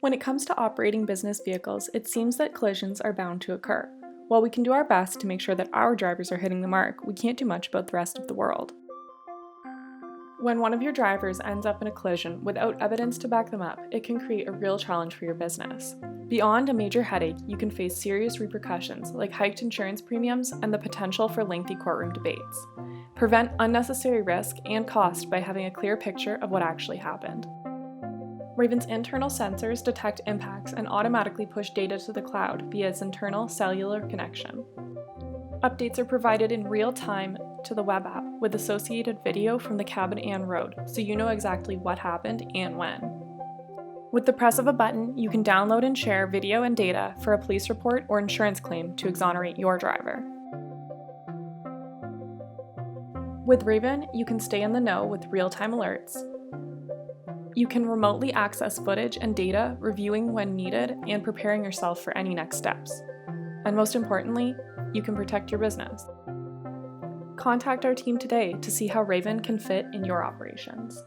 When it comes to operating business vehicles, it seems that collisions are bound to occur. While we can do our best to make sure that our drivers are hitting the mark, we can't do much about the rest of the world. When one of your drivers ends up in a collision without evidence to back them up, it can create a real challenge for your business. Beyond a major headache, you can face serious repercussions like hiked insurance premiums and the potential for lengthy courtroom debates. Prevent unnecessary risk and cost by having a clear picture of what actually happened. Raven's internal sensors detect impacts and automatically push data to the cloud via its internal cellular connection. Updates are provided in real time to the web app with associated video from the cabin and road, so you know exactly what happened and when. With the press of a button, you can download and share video and data for a police report or insurance claim to exonerate your driver. With Raven, you can stay in the know with real-time alerts. You can remotely access footage and data, reviewing when needed, and preparing yourself for any next steps. And most importantly, you can protect your business. Contact our team today to see how Raven can fit in your operations.